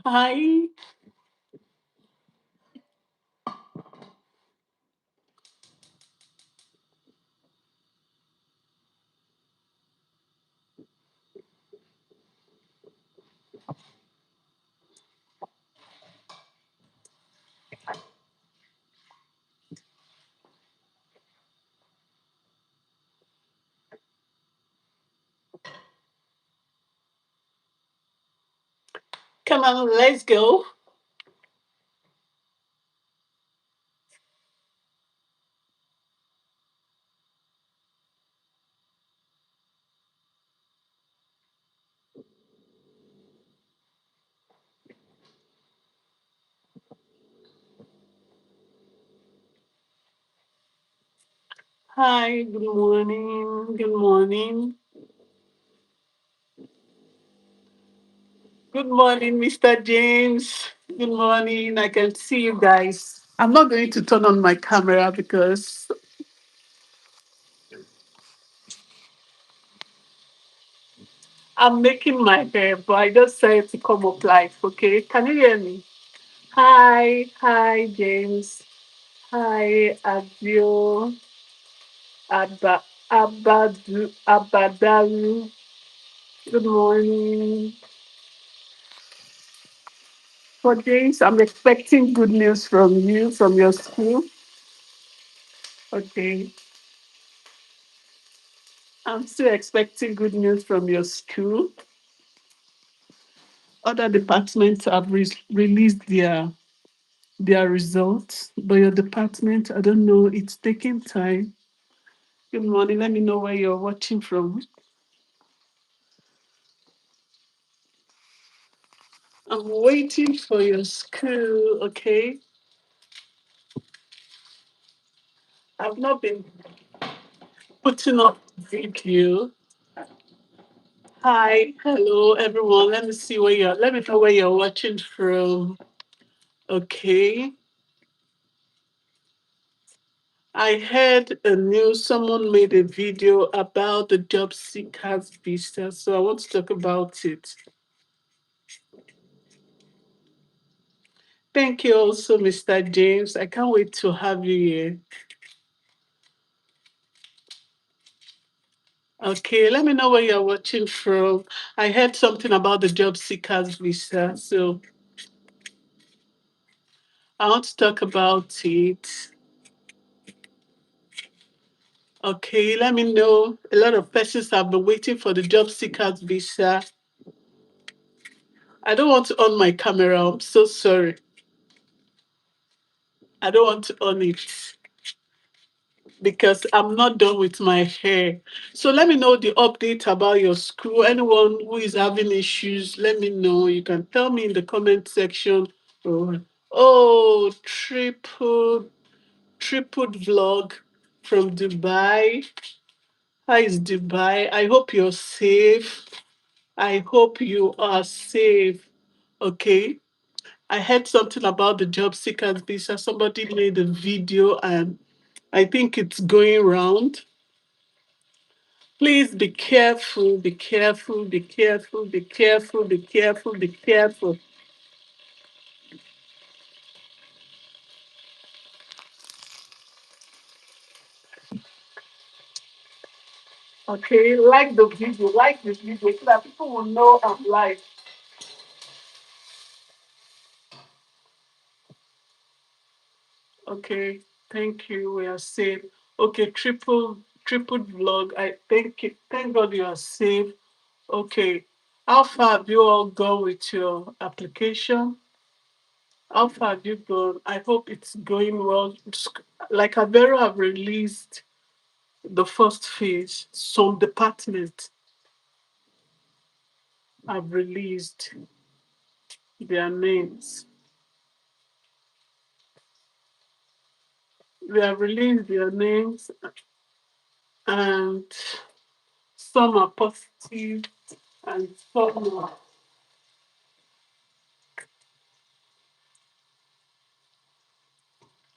Hi. Come on, let's go. Hi, good morning. Good morning. Good morning, Mr. James. Good morning. I can see you guys. I'm not going to turn on my camera because I'm making my hair, but I just said to come up live, okay? Can you hear me? Hi, James. Hi, Adio, Abadaru. Good morning. For James, I'm expecting good news from you, from your school. Okay. I'm still expecting good news from your school. Other departments have released their results, but your department, I don't know, it's taking time. Good morning. Let me know where you're watching from. I'm waiting for your school, okay? I've not been putting up video. Hi, hello everyone. Let me know where you're watching from. Okay. I heard a news, someone made a video about the job seekers visa, so I want to talk about it. Thank you also, Mr. James. I can't wait to have you here. Okay, let me know where you're watching from. I heard something about the job seekers visa, so I want to talk about it. Okay, let me know. A lot of persons have been waiting for the job seekers visa. I don't want to on my camera. I'm so sorry. I don't want to on it because I'm not done with my hair. So let me know the update about your school. Anyone who is having issues, let me know. You can tell me in the comment section. Oh, triple vlog from Dubai. How is Dubai? I hope you're safe. I hope you are safe. Okay. I heard something about the job seekers visa. Somebody made a video and I think it's going round. Please be careful, be careful, be careful, be careful, be careful, be careful. Okay, like the video so that people will know I'm live. Okay, thank you. We are safe. Okay, triple vlog. I thank you. Thank God you are safe. Okay. How far have you all gone with your application? How far have you gone? I hope it's going well. Like Avero have released the first phase. Some departments have released their names. They have released their names and some are positive and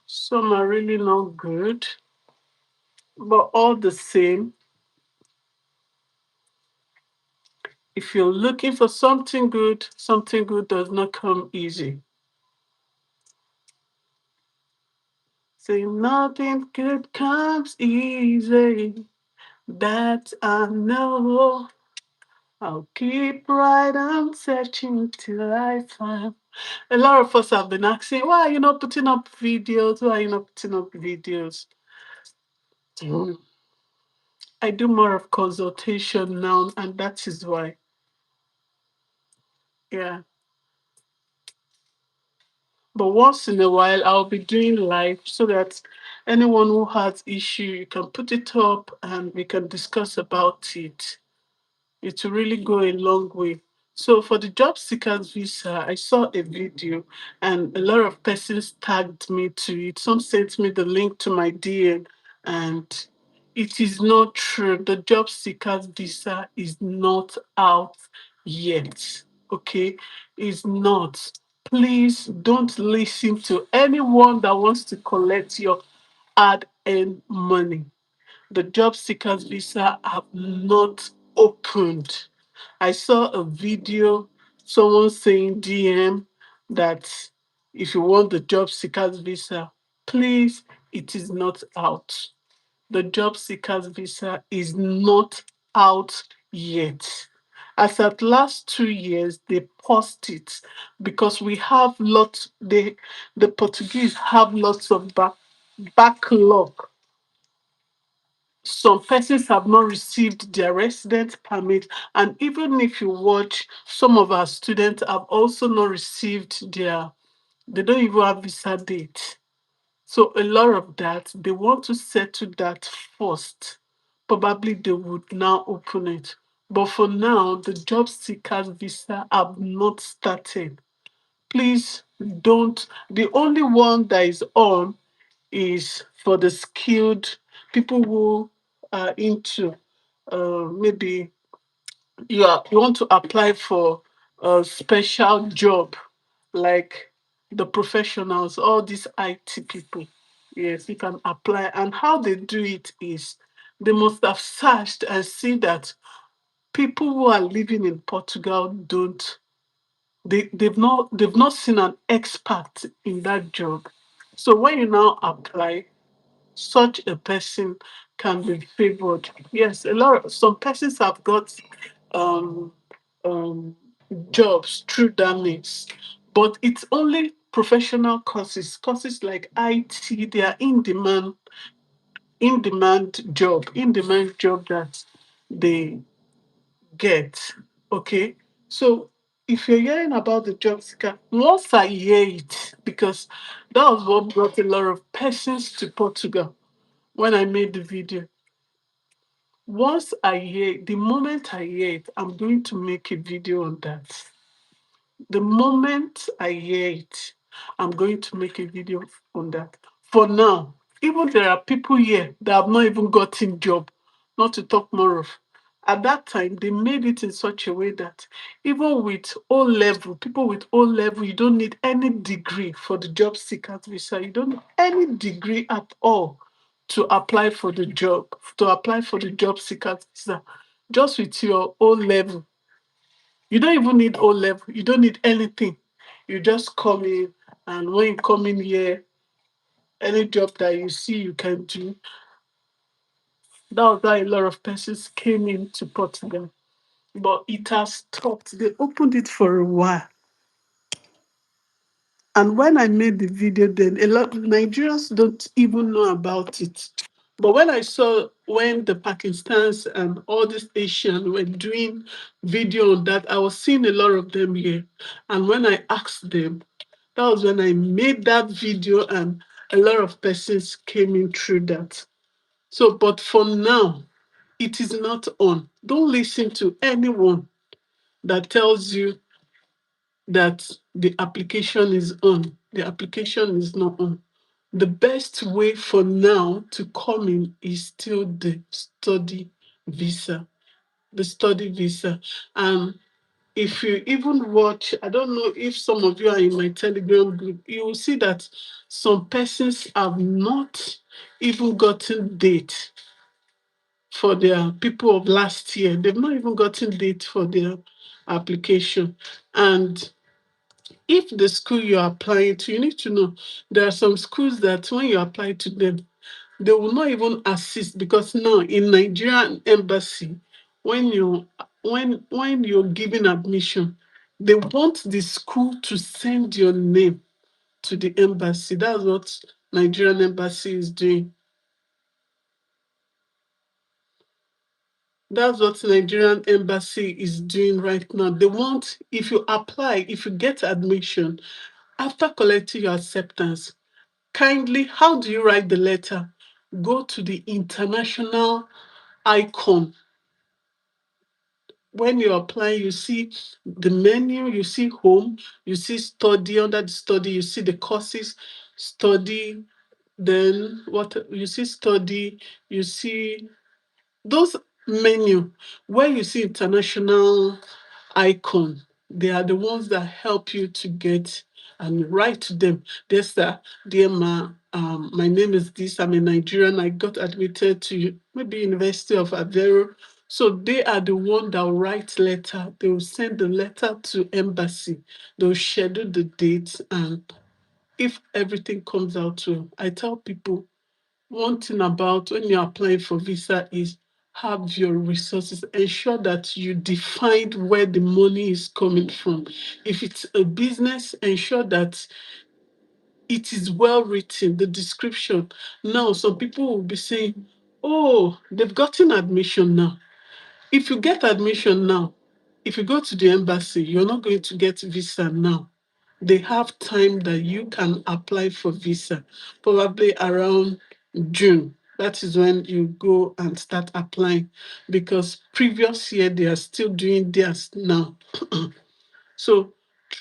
some are really not good. But all the same, If you're looking for something good does not come easy. Say nothing good comes easy. That I know. I'll keep right on searching till I find. A lot of us have been asking, why are you not putting up videos? Why are you not putting up videos? Mm. I do more of consultation now, and that is why. Yeah. But once in a while, I'll be doing live so that anyone who has issue, you can put it up and we can discuss about it. It will really go a long way. So for the job seekers visa, I saw a video and a lot of persons tagged me to it. Some sent me the link to my DM, and it is not true. The job seekers visa is not out yet. Okay, it's not. Please don't listen to anyone that wants to collect your hard-earned money. The job seekers visa have not opened. I saw a video, someone saying DM that if you want the job seekers visa, please, it is not out. The job seekers visa is not out yet. As at last 2 years, they paused it because we have lots, the Portuguese have lots of backlog. Some persons have not received their residence permit, and even if you watch, some of our students have also not received they don't even have visa date. So a lot of that, they want to settle that first. Probably they would now open it. But for now, the job seekers visa have not started. Please don't. The only one that is on is for the skilled people who are into maybe you want to apply for a special job like the professionals, all these IT people. Yes, you can apply. And how they do it is they must have searched and see that people who are living in Portugal don't they've not seen an expert in that job. So when you now apply, such a person can be favored. Yes, some persons have got um, um, jobs through that means, but it's only professional courses like IT. They are in demand job that they get. Okay, so if you're hearing about the job seeker, once I hear it, because that was what brought a lot of persons to Portugal when I made the video. Once I hear, the moment I hear it, I'm going to make a video on that. The moment I hear it, I'm going to make a video on that. For now, even there are people here that have not even gotten job, not to talk more of. At that time, they made it in such a way that even with O level, people with O level, you don't need any degree for the job seekers visa. You don't need any degree at all to apply for the job, to apply for the job seekers visa. Just with your O level, you don't even need O level. You don't need anything. You just come in, and when you come in here, any job that you see you can do. That was why a lot of persons came into Portugal. But it has stopped. They opened it for a while. And when I made the video, then a lot of Nigerians don't even know about it. But when I saw when the Pakistans and all these Asians were doing video on that, I was seeing a lot of them here. And when I asked them, that was when I made that video, and a lot of persons came in through that. So, but for now, it is not on. Don't listen to anyone that tells you that the application is on. The application is not on. The best way for now to come in is still the study visa. The study visa. And if you even watch, I don't know if some of you are in my Telegram group, you will see that some persons have not even gotten date for their people of last year. They've not even gotten date for their application. And if the school you're applying to, you need to know there are some schools that when you apply to them, they will not even assist, because now in Nigerian embassy, when you're giving admission, they want the school to send your name to the embassy. That's what Nigerian embassy is doing. That's what Nigerian embassy is doing right now. They want, if you apply, if you get admission, after collecting your acceptance, kindly, how do you write the letter? Go to the international icon. When you apply, you see the menu, you see home, you see study. Under the study, you see the courses, study. Then what you see, study, you see those menu where you see international icon. They are the ones that help you to get and write to them. Yes, sir. Dear Ma, my name is this. I'm a Nigerian. I got admitted to maybe University of Aveiro. So they are the one that will write letter. They will send the letter to embassy. They'll schedule the dates, and if everything comes out well, I tell people one thing about when you're applying for visa is have your resources. Ensure that you define where the money is coming from. If it's a business, ensure that it is well written, the description. Now, some people will be saying, oh, they've gotten admission now. If you get admission now, if you go to the embassy, you're not going to get visa now. They have time that you can apply for visa, probably around June. That is when you go and start applying, because previous year they are still doing theirs now. So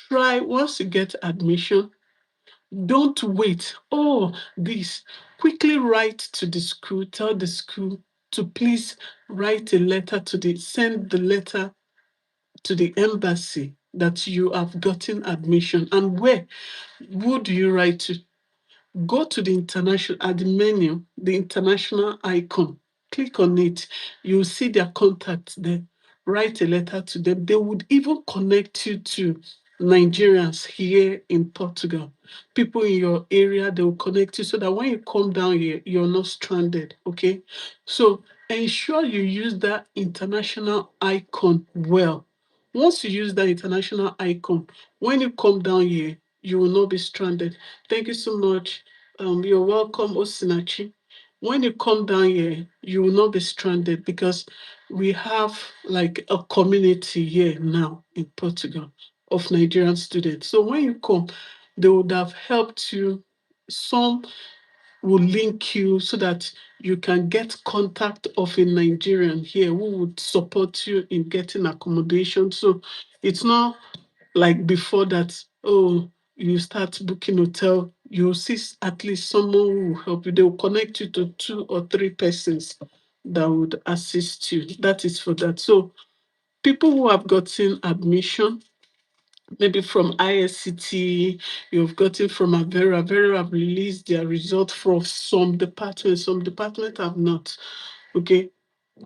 try, once you get admission, don't wait. Oh, this. Quickly write to the school, tell the school to please write a letter to send the letter to the embassy that you have gotten admission. And where? Who do you write to? Go to the international, at the menu, the international icon. Click on it. You'll see their contacts there. Write a letter to them. They would even connect you to Nigerians here in Portugal. People in your area, they will connect you so that when you come down here, you're not stranded. Okay. So ensure you use that international icon well. Once you use that international icon, when you come down here, you will not be stranded. Thank you so much. You're welcome, Osinachi. When you come down here, you will not be stranded, because we have like a community here now in Portugal of Nigerian students. So when you come, they would have helped you. Some will link you so that you can get contact of a Nigerian here who would support you in getting accommodation. So it's not like before that, oh, you start booking hotel, you see at least someone who will help you. They will connect you to 2 or 3 persons that would assist you. That is for that. So people who have gotten admission, maybe from ISCT, you've gotten from Avera. Avera have released their result from some departments have not. Okay.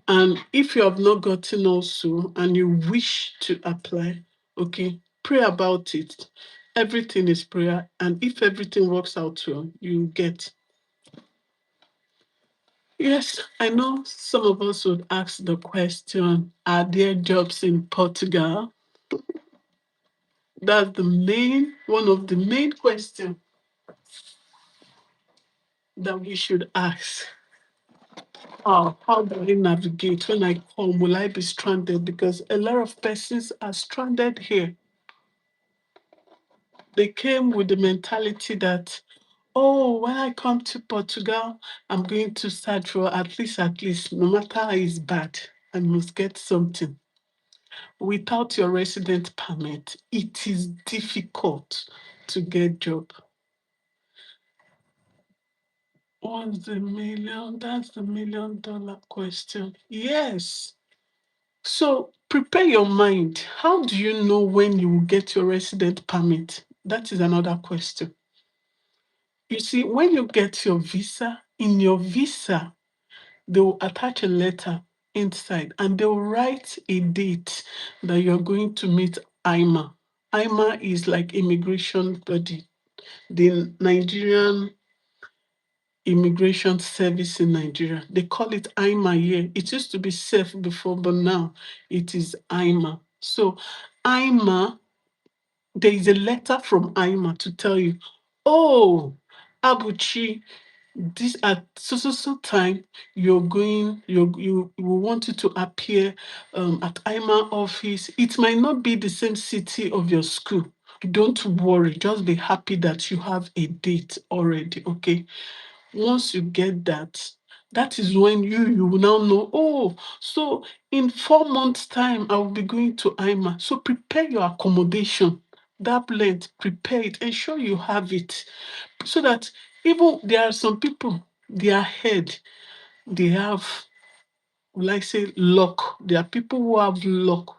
And if you have not gotten also and you wish to apply, okay, pray about it. Everything is prayer. And if everything works out well, you get. Yes, I know some of us would ask the question, are there jobs in Portugal? That's one of the main questions that we should ask. Oh, how do I navigate when I come? Will I be stranded? Because a lot of persons are stranded here. They came with the mentality that, oh, when I come to Portugal, I'm going to start for at least, no matter how it's bad, I must get something. Without your resident permit, it is difficult to get job. What's the million? That's the $1 million question. Yes. So prepare your mind. How do you know when you will get your resident permit? That is another question. You see, when you get your visa, in your visa, they will attach a letter inside and they will write a date that you're going to meet IMA. IMA is like immigration body, the Nigerian Immigration Service in Nigeria. They call it IMA here. It used to be SEF before, but now it is IMA. So IMA, there is a letter from IMA to tell you, oh, Abuchi, this at so time you're going, you will want you to appear at IMA office. It might not be the same city of your school. Don't worry, just be happy that you have a date already, okay? Once you get that, that is when you will now know, oh, so in 4 months' time, I will be going to IMA. So prepare your accommodation, that length, prepare it, ensure you have it. So that even there are some people, their head, they have, will I say, luck. There are people who have luck.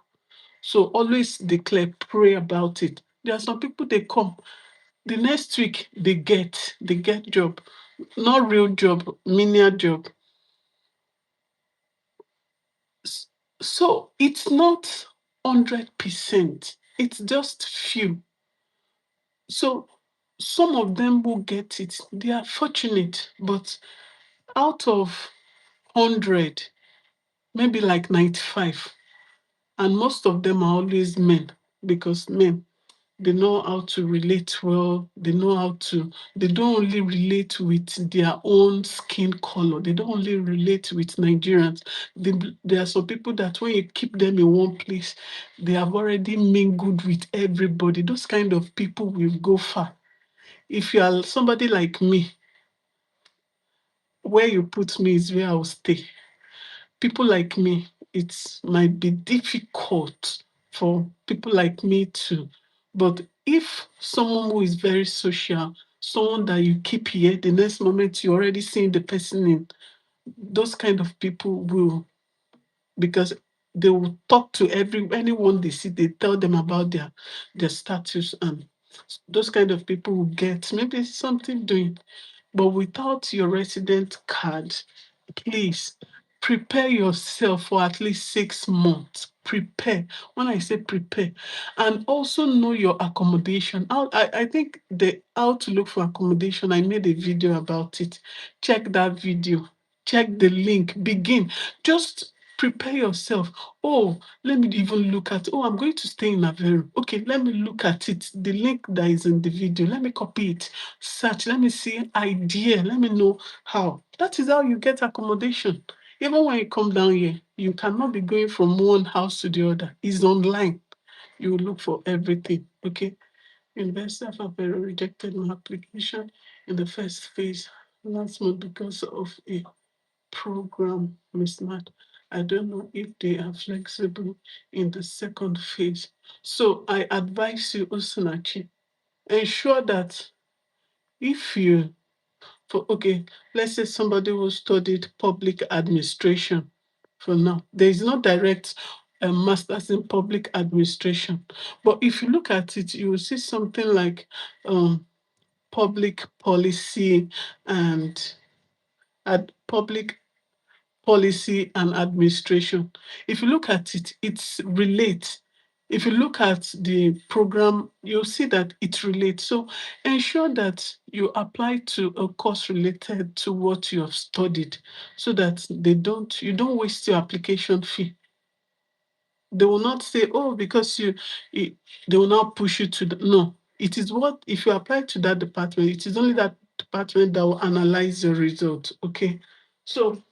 So always declare, pray about it. There are some people they come. The next week they get job, not real job, menial job. S- So it's not 100%. It's just few. So some of them will get it. They are fortunate, but out of 100, maybe like 95, and most of them are always men because men, they know how to relate well. They know how to, they don't only relate with their own skin color. They don't only relate with Nigerians. There are some people that when you keep them in one place, they have already mingled with everybody. Those kind of people will go far. If you are somebody like me, where you put me is where I'll stay. People like me, it might be difficult for people like me too. But if someone who is very social, someone that you keep here, the next moment you're already seeing the person in, those kind of people will, because they will talk to anyone they see, they tell them about their status, and those kind of people will get maybe something doing. But without your resident card, please prepare yourself for at least 6 months. Prepare. When I say prepare, and also know your accommodation. I think the how to look for accommodation, I made a video about it. Check that video. Check the link. Begin. Just prepare yourself. Oh, let me even look at, oh, I'm going to stay in Aveiro. Okay, let me look at it. The link that is in the video, let me copy it, search, let me see idea, let me know how. That is how you get accommodation. Even when you come down here, you cannot be going from one house to the other. It's online. You will look for everything. Okay. University of Aveiro rejected my application in the first phase last month because of a program mismatch. I don't know if they are flexible in the second phase. So I advise you, Osinachi, ensure that if you, for okay, let's say somebody who studied public administration for now, there is no direct master's in public administration. But if you look at it, you will see something like public policy and public policy and administration. If you look at it, it's relates. If you look at the program, you'll see that it relates. So ensure that you apply to a course related to what you have studied so that you don't waste your application fee. They will not say, oh, because it, they will not push you to the, no. It is what, if you apply to that department, it is only that department that will analyze your result. Okay. So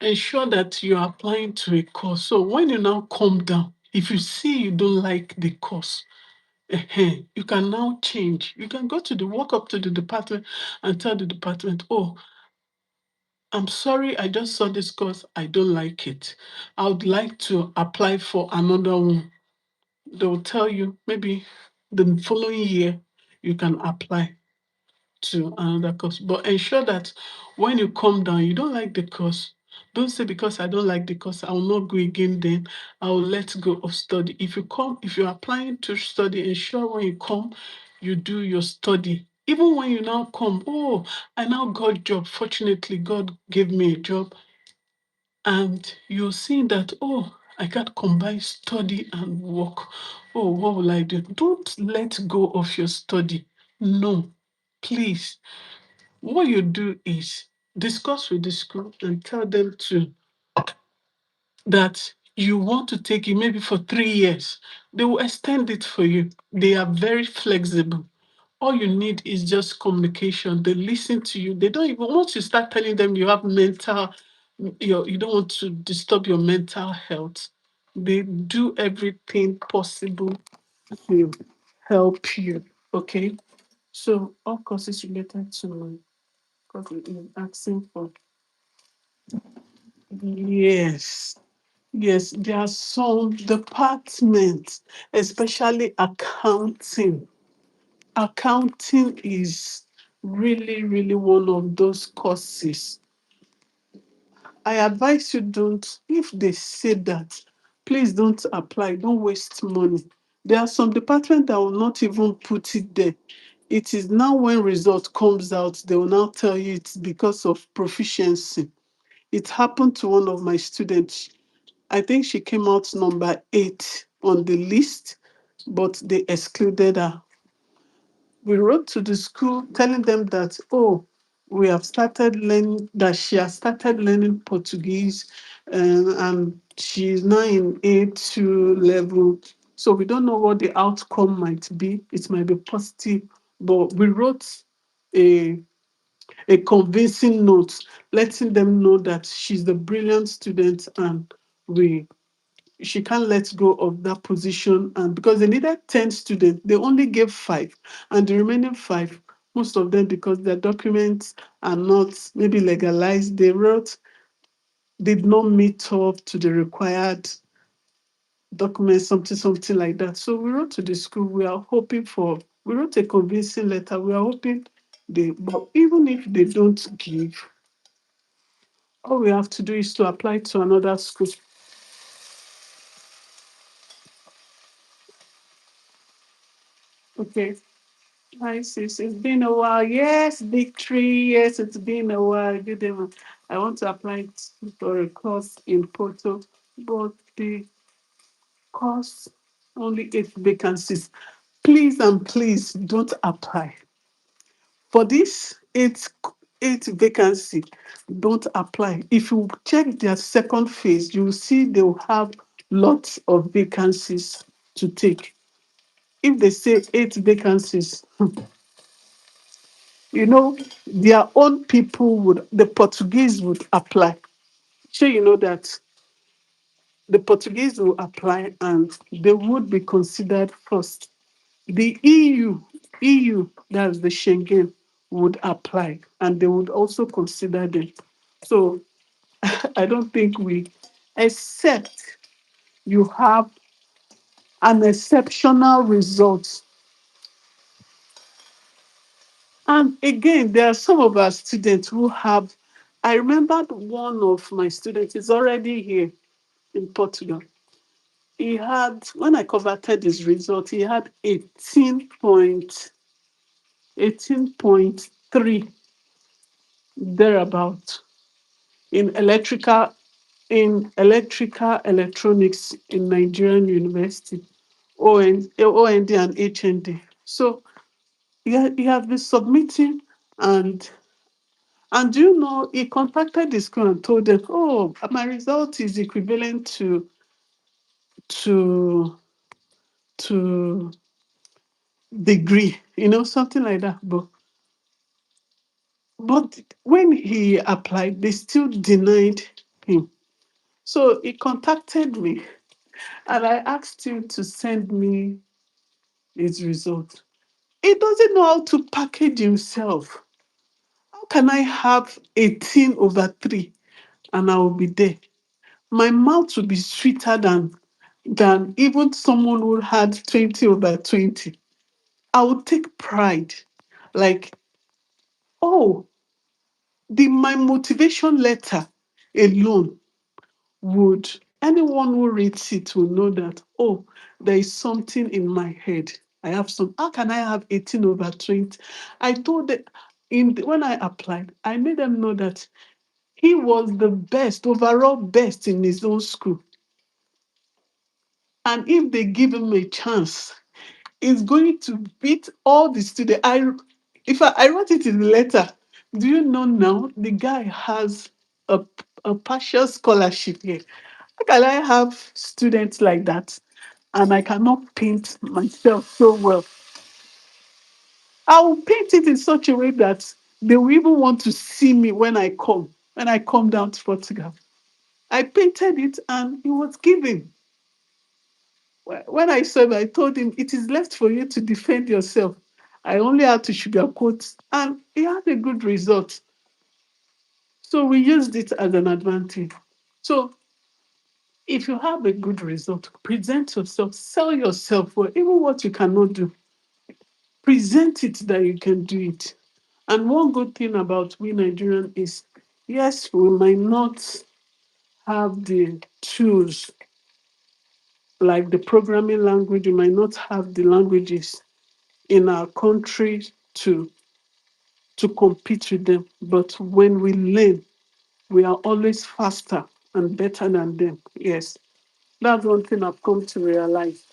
ensure that you're applying to a course. So when you now come down, if you see you don't like the course, you can now change. You can go to the walk up to the department and tell the department, oh, I'm sorry, I just saw this course. I don't like it. I would like to apply for another one. They'll tell you maybe the following year you can apply to another course. But ensure that when you come down, you don't like the course. Don't say because I don't like the course, I will not go again, then I will let go of study. If you're applying to study, ensure when you come, you do your study. Even when you now come, oh, I now got job. Fortunately, God gave me a job. And you're seeing that, oh, I can't combine study and work. Oh, what will I do? Don't let go of your study. No, please. What you do is discuss with the school and tell them to that you want to take it maybe for 3 years. They will extend it for you. They are very flexible. All you need is just communication. They listen to you. They don't even, once you start telling them you have mental, you don't want to disturb your mental health, they do everything possible to help you. Okay. So all courses related to because we're asking for. Yes. Yes, there are some departments, especially accounting. Accounting is really, really one of those courses. I advise you don't, if they say that, please don't apply, don't waste money. There are some departments that will not even put it there. It is now when result comes out, they will now tell you it's because of proficiency. It happened to one of my students. I think she came out number 8 on the list, but they excluded her. We wrote to the school telling them that, oh, we have started learning, that she has started learning Portuguese, and she's now in A2 level. So we don't know what the outcome might be. It might be positive, but we wrote a, a convincing note letting them know that she's a brilliant student and we she can't let go of that position. And because they needed 10 students, they only gave 5. And the remaining 5, most of them, because their documents are not maybe legalized, they wrote, did not meet up to the required documents, something like that. So we wrote to the school, we wrote a convincing letter. We are hoping but even if they don't give, all we have to do is to apply to another school. Okay. Hi, sis. It's been a while. Yes, victory. Yes, it's been a while. Good evening. I want to apply for a course in Porto, but the course only 8 vacancies. Please and please don't apply for this eight vacancy. Don't apply. If you check their second phase, you will see they will have lots of vacancies to take. If they say 8 vacancies, their own people the Portuguese would apply. So you know that the Portuguese will apply and they would be considered first. The EU, that's the Schengen, would apply and they would also consider them. So I don't think except you have an exceptional result. And again, there are some of our students who have. I remembered one of my students is already here in Portugal. He had, when I converted his result, he had 18.3 thereabout in electrical electronics in Nigerian University, OND and HND. So he has been submitting and do you know, he contacted the school and told them, oh, my result is equivalent to to degree, something like that. But when he applied, they still denied him. So he contacted me and I asked him to send me his result. He doesn't know how to package himself. How can I have 18/3 and I will be there? My mouth will be sweeter than even someone who had 20/20. I would take pride. Like, oh, my motivation letter alone would anyone who reads it will know that, oh, there is something in my head. I have some. How can I have 18 over 20? I told them when I applied, I made them know that he was the best, overall best in his own school. And if they give him a chance, he's going to beat all the students. I wrote it in the letter. Do you know now the guy has a, a partial scholarship here? How can I have students like that and I cannot paint myself so well? I will paint it in such a way that they will even want to see me when I come down to Portugal. I painted it and it was given. When I saw him, I told him, it is left for you to defend yourself. I only had to sugarcoat, and he had a good result. So we used it as an advantage. So if you have a good result, present yourself, sell yourself well, even what you cannot do. Present it that you can do it. And one good thing about we Nigerians is, yes, we might not have the tools like the programming language, we might not have the languages in our country to compete with them. But when we learn, we are always faster and better than them. Yes, that's one thing I've come to realize.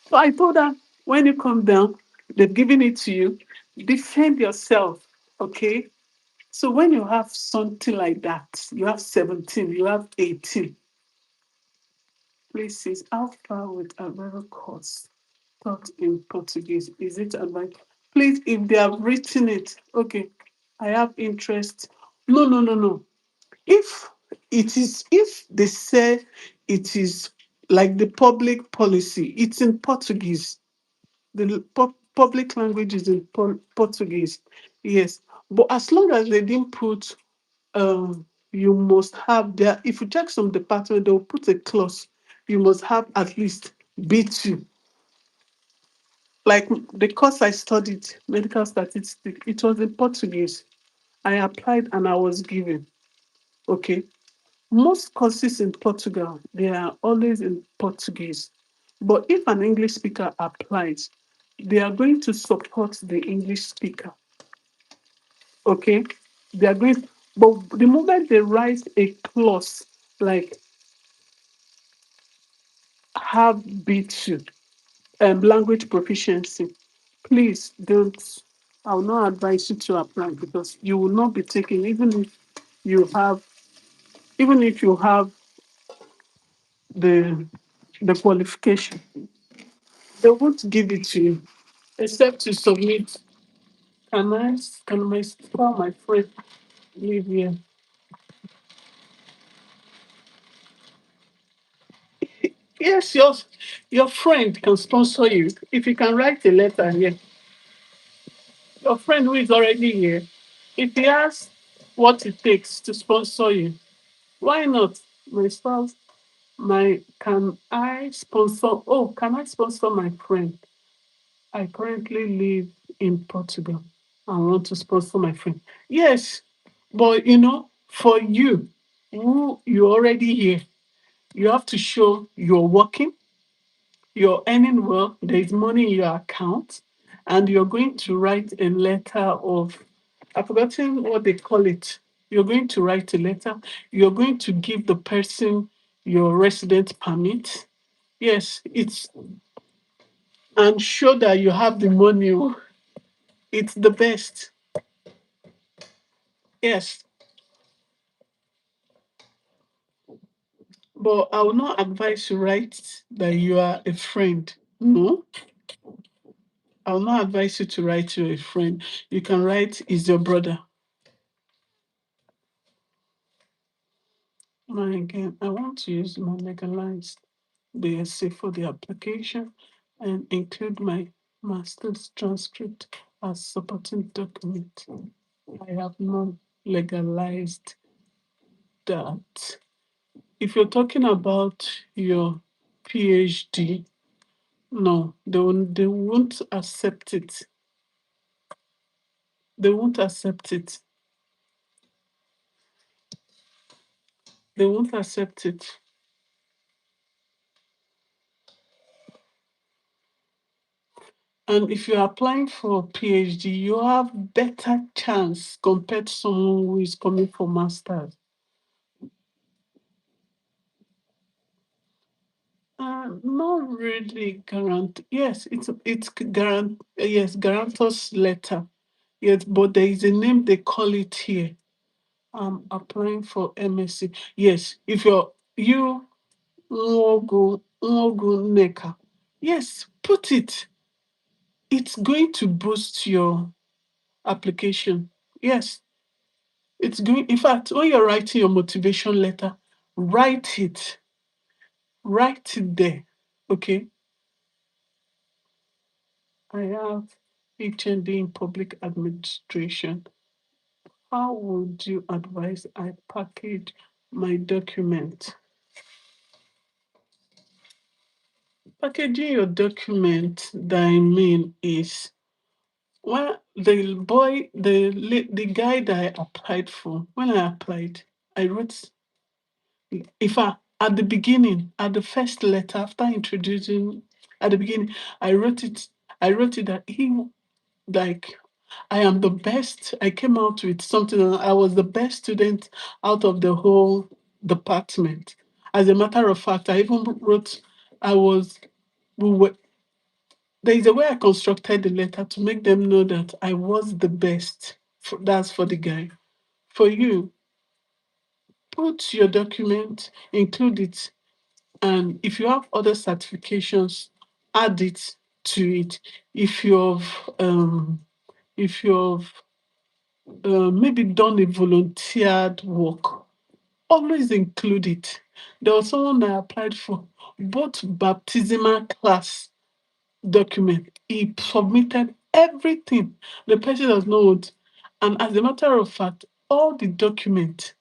So I told her, when you come down, they've given it to you, defend yourself, okay? So when you have something like that, you have 17, you have 18 places, how far would a better course taught in Portuguese? Is it advised? Please, if they have written it, okay, I have interest. No, no, no, no. If they say it is like the public policy, it's in Portuguese. The public language is in Portuguese. Yes. But as long as they didn't put you must have there, if you check some department, they'll put a clause. You must have at least B2. Like the course I studied, medical statistics, it was in Portuguese. I applied and I was given. Okay. Most courses in Portugal, they are always in Portuguese. But if an English speaker applies, they are going to support the English speaker. Okay? They are going, but the moment they write a clause like have B2 language proficiency, please don't. I will not advise you to apply because you will not be taken, you have, even if you have the the qualification. They won't give it to you except to submit. Can my spell my friend live here? Yes, your friend can sponsor you. If you can write a letter here, your friend who is already here, if he has what it takes to sponsor you, why not? My spouse, my can I sponsor? Oh, can I sponsor my friend? I currently live in Portugal. I want to sponsor my friend. Yes, but for you, who you're already here, you have to show you're working, you're earning well, there's money in your account, and you're going to write a letter of, I've forgotten what they call it. You're going to write a letter, you're going to give the person your resident permit. Yes, it's and show that you have the money. It's the best. Yes, but I will not advise you write that you are a friend. No, I will not advise you to write you a friend. You can write is your brother. Now again, I want to use my legalized BSc for the application and include my master's transcript as supporting document. I have not legalized that. If you're talking about your PhD, no, they won't accept it. They won't accept it. They won't accept it. And if you're applying for a PhD, you have better chance compared to someone who is coming for masters. Not really guarantee. Yes, it's guarant. Yes, guarantors letter. Yes, but there is a name they call it here. I'm applying for MSc. Yes, if you Nwogu Neka, yes, put it. It's going to boost your application. Yes, it's going. In fact, when you're writing your motivation letter, write it. Write it there. Okay. I have HND in public administration. How would you advise I package my document? Packaging your document, that I mean, is well, the guy that I applied for, when I applied, I wrote, in fact, at the beginning, at the first letter, after introducing, at the beginning, I wrote it, that like, I am the best. I came out with something, and I was the best student out of the whole department. As a matter of fact, I even wrote, I was, we were, there is a way I constructed the letter to make them know that I was the best. That's for the guy. For you, put your document, include it, and if you have other certifications, add it to it. If you've maybe done a volunteered work, always include it. There was someone I applied for both baptismal class document. He submitted everything. The person does not want. And as a matter of fact, all the documents,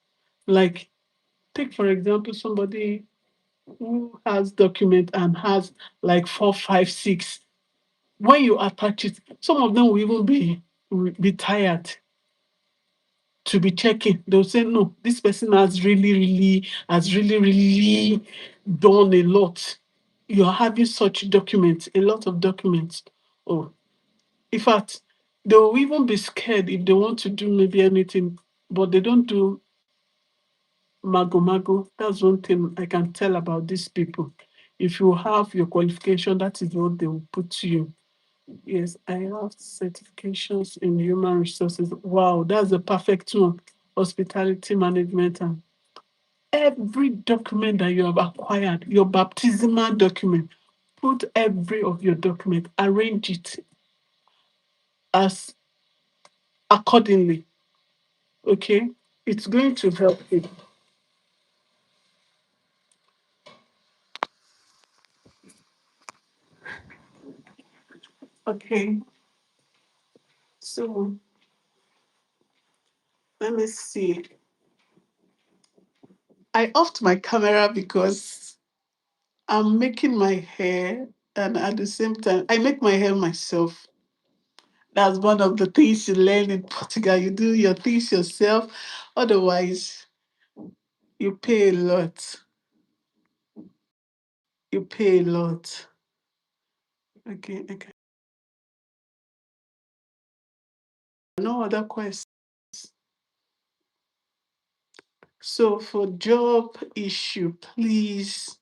like take for example somebody who has document and has like four, five, six. When you attach it, some of them will even be tired to be checking. They'll say, no, this person has really done a lot. You're having such documents, a lot of documents. Oh, in fact, they'll even be scared if they want to do maybe anything, but they don't do mago mago. That's one thing I can tell about these people. If you have your qualification, that is what they will put to you. Yes, I have certifications in human resources. Wow, that's a perfect one. Hospitality management and every document that you have acquired, your baptismal document, put every of your document, arrange it as accordingly. Okay, it's going to help you. Okay, so let me see. I offed my camera because I'm making my hair, and at the same time, I make my hair myself. That's one of the things you learn in Portugal. You do your things yourself, otherwise, you pay a lot. You pay a lot. Okay, okay. No other questions. So for job issue, please.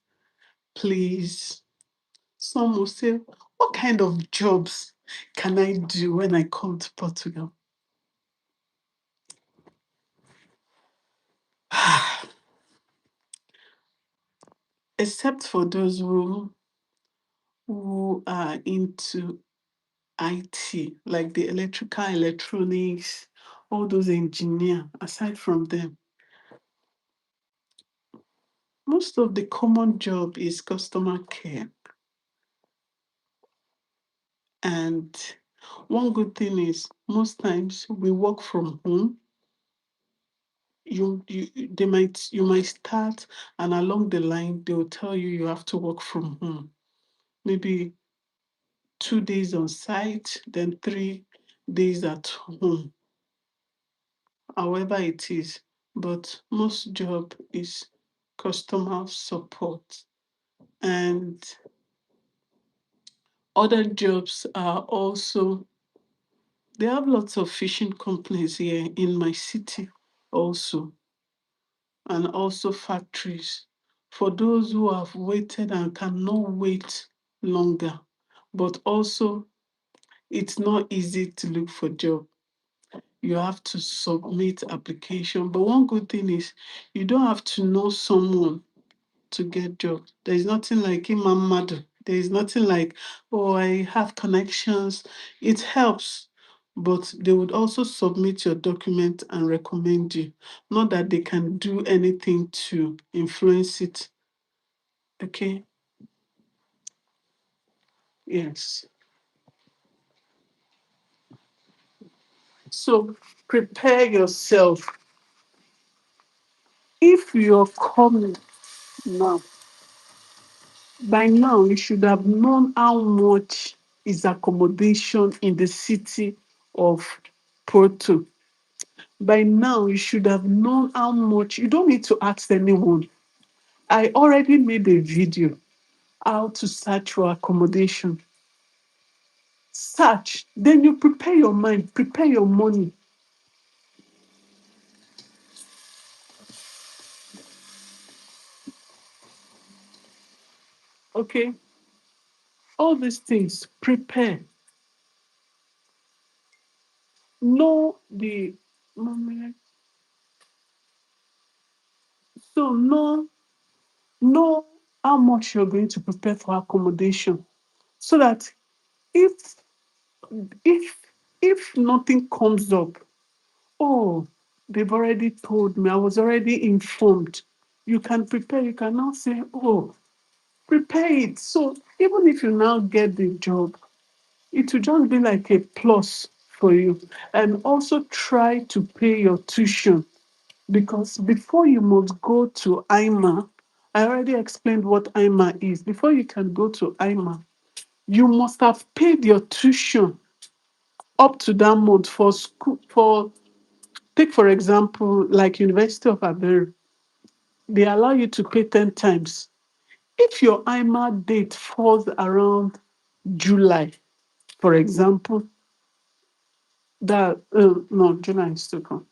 Some will say, what kind of jobs can I do when I come to Portugal? Except for those who are into IT, like the electrical, electronics, all those engineer. Aside from them, most of the common job is customer care. And one good thing is most times we work from home. You might start, and along the line they will tell you you have to work from home. Maybe 2 days on site, then 3 days at home. However it is, but most job is customer support. And Other jobs are also, they have lots of fishing companies here in my city also, and also factories for those who have waited and cannot wait longer. But also, it's not easy to look for job. You have to submit application. But one good thing is you don't have to know someone to get job. There is nothing like Imam Madu. There is nothing like, oh, I have connections. It helps, but they would also submit your document and recommend you. Not that they can do anything to influence it. Okay. Yes. So prepare yourself. If you're coming now, by now you should have known how much is accommodation in the city of Porto. By now you should have known how much. You don't need to ask anyone. I already made a video how to search for accommodation. Search, then you prepare your mind, prepare your money. Okay, all these things, prepare. Know the moment. So know how much you're going to prepare for accommodation, so that if if if nothing comes up, oh, they've already told me, I was already informed. You can prepare, you can now say, oh, prepare it. So even if you now get the job, it will just be like a plus for you. And also try to pay your tuition, because before you must go to IMA, I already explained what IMA is. Before you can go to IMA, you must have paid your tuition up to that month for school. For take for example, like University of Aberystwyth, they allow you to pay 10 times. If your IMA date falls around July, for example, that no, July is still come.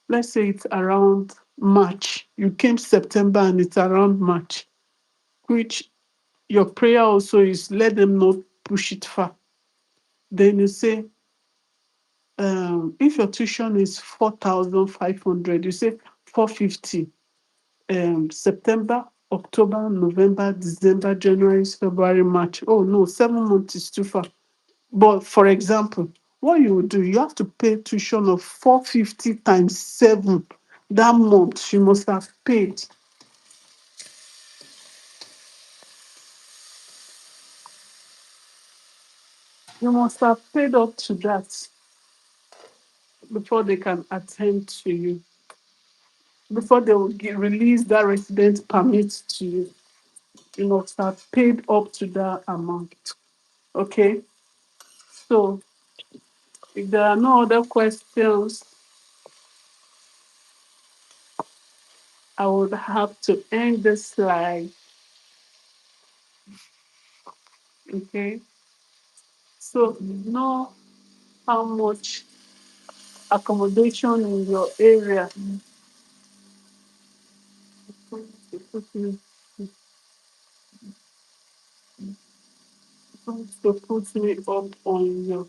Let's say it's around March. You came September and it's around March, which your prayer also is let them not push it far. Then you say, if your tuition is 4,500, you say 450. September, October, November, December, January, February, March. Oh no, 7 months is too far. But for example, what you would do, you have to pay tuition of 450 times 7 that month. You must have paid. You must have paid up to that before they can attend to you, before they will release that resident permit to you. You must have paid up to that amount. Okay? So if there are no other questions, I would have to end the slide. Okay? So know how much accommodation in your area. To put me up on your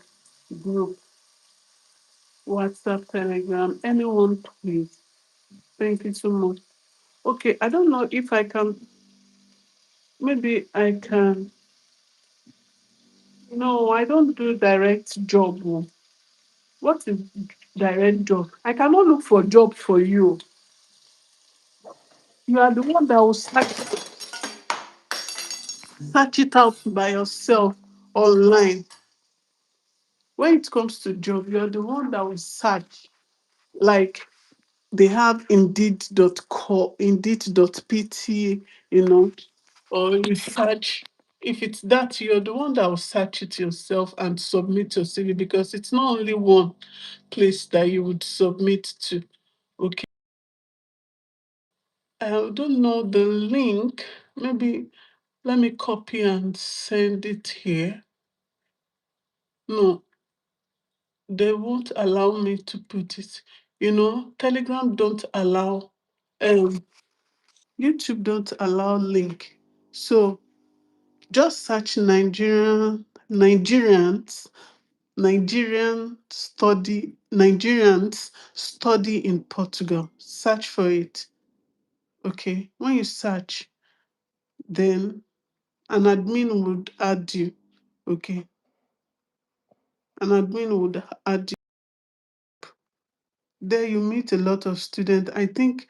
group, WhatsApp, Telegram, anyone, please. Thank you so much. Okay, I don't know if I can, maybe I can. No, I don't do direct job. Oh. What is direct job? I cannot look for job for you. You are the one that will search it out by yourself online. When it comes to job, you're the one that will search. Like they have indeed.co, indeed.pt, you know, or you search. If it's that, you're the one that will search it yourself and submit your CV, because it's not only one place that you would submit to. Okay. I don't know the link. Maybe let me copy and send it here. No, they won't allow me to put it. Telegram don't allow, um, YouTube don't allow link. So just search Nigerians study in Portugal. Search for it. Okay. When you search, then an admin would add you. Okay. An admin would add you. There you meet a lot of students. I think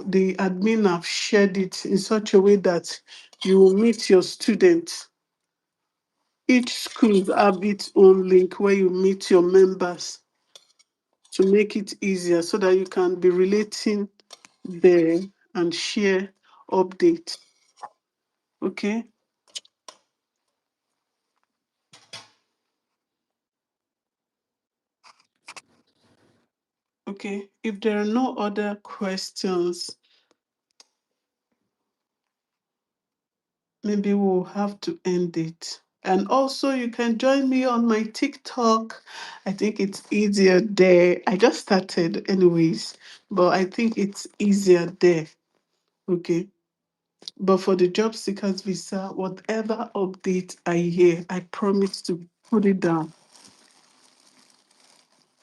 the admin have shared it in such a way that you will meet your students. Each school have its own link where you meet your members to make it easier so that you can be relating there and share updates. Okay. Okay. If there are no other questions, maybe we'll have to end it. And also, you can join me on my TikTok. I think it's easier there. I just started, anyways, but I think it's easier there. Okay. But for the job seekers visa, whatever update I hear, I promise to put it down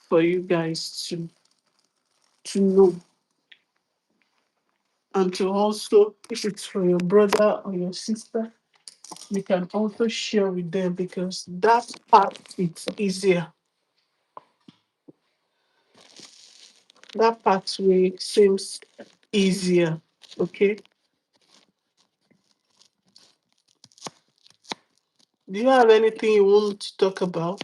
for you guys to know. And to also, if it's for your brother or your sister, you can also share with them because that part is easier. That pathway seems easier. Okay. Do you have anything you want to talk about?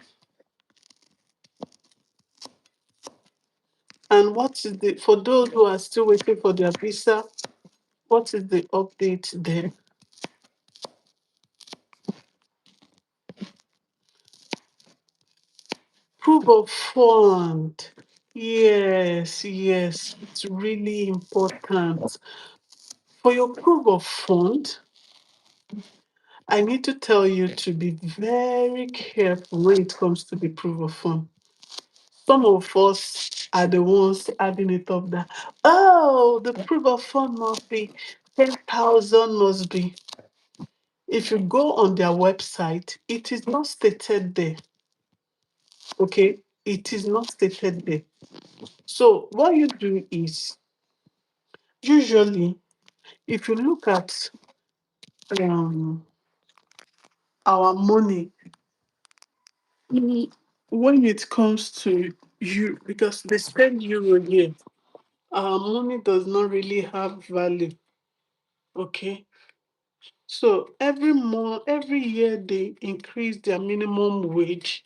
And what is the for those who are still waiting for their visa? What is the update there? Proof of fund. Yes, yes, it's really important. For your proof of fund, I need to tell you to be very careful when it comes to the proof of fund. Some of us are the ones adding it up that, oh, the proof of fund must be 10,000, must be. If you go on their website, it is not stated there. Okay, it is not stated there. So, what you do is usually, if you look at um, our money, when it comes to you, because they spend euro here, our money does not really have value. Okay. So every year they increase their minimum wage,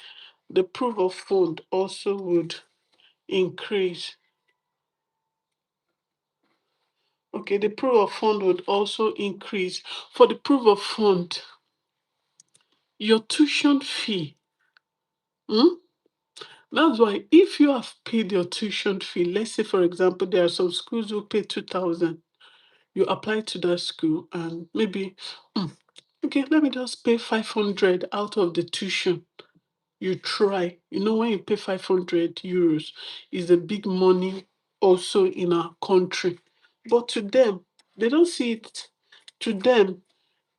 the proof of fund also would increase. Okay, the proof of fund would also increase. For the proof of fund, your tuition fee. Hmm? That's why if you have paid your tuition fee, let's say for example, there are some schools who pay 2,000. You apply to that school and maybe, okay, let me just pay 500 out of the tuition. You try. When you pay 500 euros, is a big money also in our country. But to them, they don't see it. To them,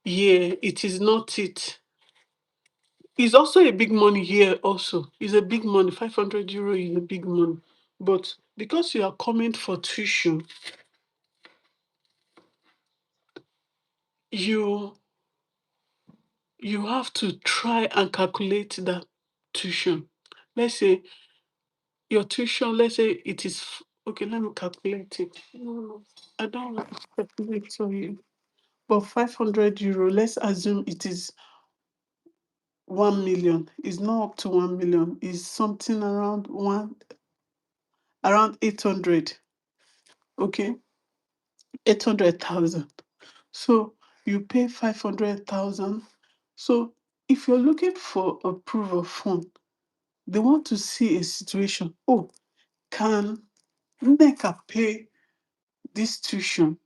yeah, it is not it. It's also a big money here also. It's a big money. 500 euro is a big money. But because you are coming for tuition, you you have to try and calculate that tuition. Let's say your tuition, let's say it is okay, let me calculate it. No, I don't want to calculate for you. But 500 euro, let's assume it is 1 million. It's not up to 1 million. It's something around 800. Okay, 800,000. So you pay 500,000. So if you're looking for a proof of fund, they want to see a situation. Oh, can NECA pay this tuition?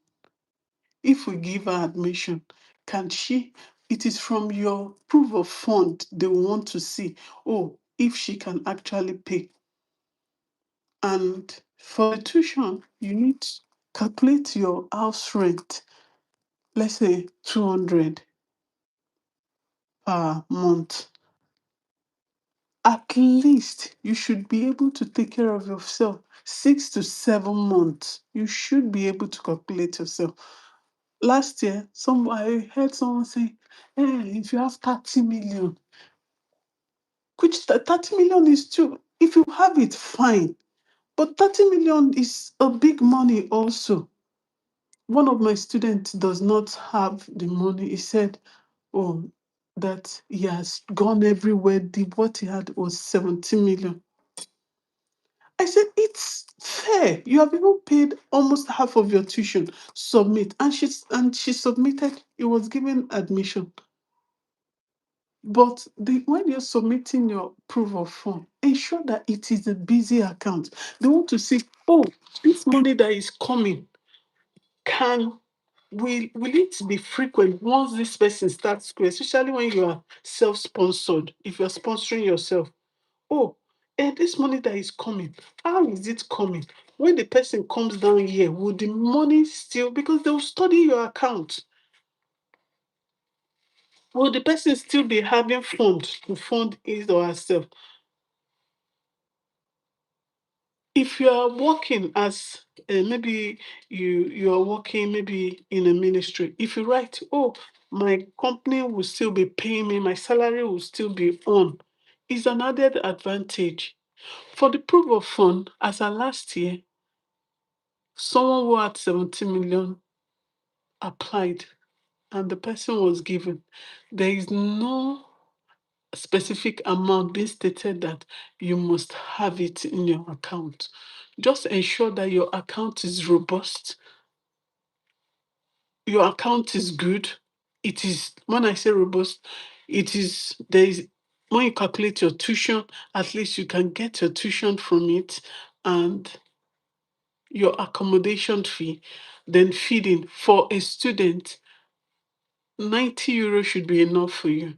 If we give her admission, can she It is from your proof of fund they want to see, oh, if she can actually pay. And for the tuition, you need to calculate your house rent, let's say 200 per month. At least you should be able to take care of yourself 6 to 7 months. You should be able to calculate yourself. Last year, I heard someone say, hey, if you have 30 million, which 30 million is too, if you have it, fine. But 30 million is a big money also. One of my students does not have the money. He said, oh, that he has gone everywhere. What he had was 70 million. I said, it's fair. You have even paid almost half of your tuition. Submit. And she submitted. It was given admission. But when you're submitting your proof of fund, ensure that it is a busy account. They want to see, oh, this money that is coming, will it be frequent once this person starts school, especially when you are self-sponsored, if you're sponsoring yourself. Oh, and this money that is coming, how is it coming? When the person comes down here, will the money still, because they will study your account, will the person still be having funds to fund his or herself? If you are working as maybe you are working maybe in a ministry, if you write, oh, my company will still be paying me, my salary will still be on, is an added advantage. For the proof of fund, as at last year, someone who had 70 million applied and the person was given. There is no specific amount being stated that you must have it in your account. Just ensure that your account is robust, your account is good. It is, when I say robust, it is, there is, when you calculate your tuition, at least you can get your tuition from it and your accommodation fee, then feeding. For a student, 90 euros should be enough for you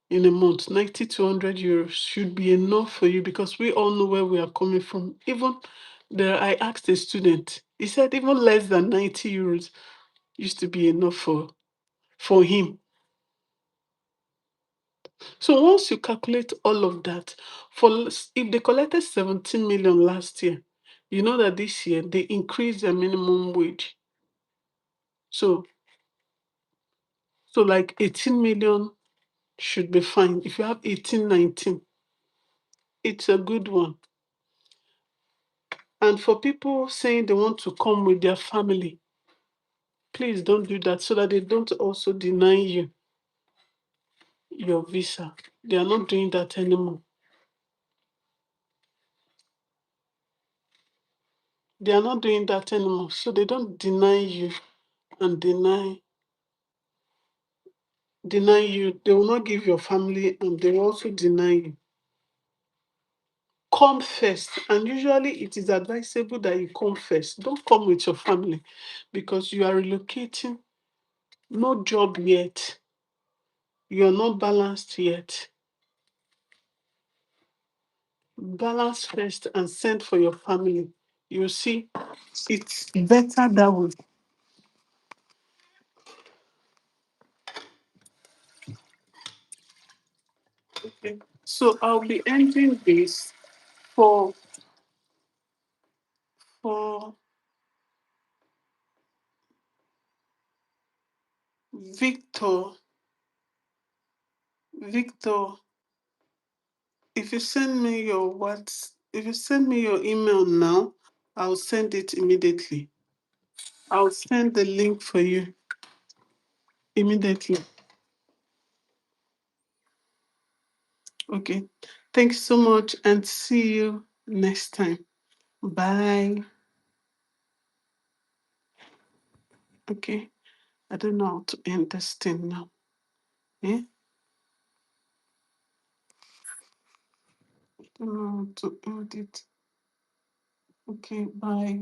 in a month. 90 to 100 euros should be enough for you, because we all know where we are coming from. Even there, I asked a student, he said even less than 90 euros used to be enough for him. So once you calculate all of that, if they collected 17 million last year, you know that this year they increased their minimum wage. So like 18 million should be fine. If you have 18, 19, it's a good one. And for people saying they want to come with their family, please don't do that, so that they don't also deny you your visa. They are not doing that anymore. They are not doing that anymore. So they don't deny you and deny you. They will not give your family and they will also deny you. Come first. And usually it is advisable that you come first. Don't come with your family, because you are relocating. No job yet. You are not balanced yet. Balance first and send for your family. You see, it's better that way. Okay. So I'll be ending this for for Victor. Victor, if you send me if you send me your email now, I'll send it immediately. I'll send the link for you immediately. Okay. Thanks so much and see you next time. Bye. Okay. I don't know how to end this thing now. Eh? I don't know how to end it. Okay, bye.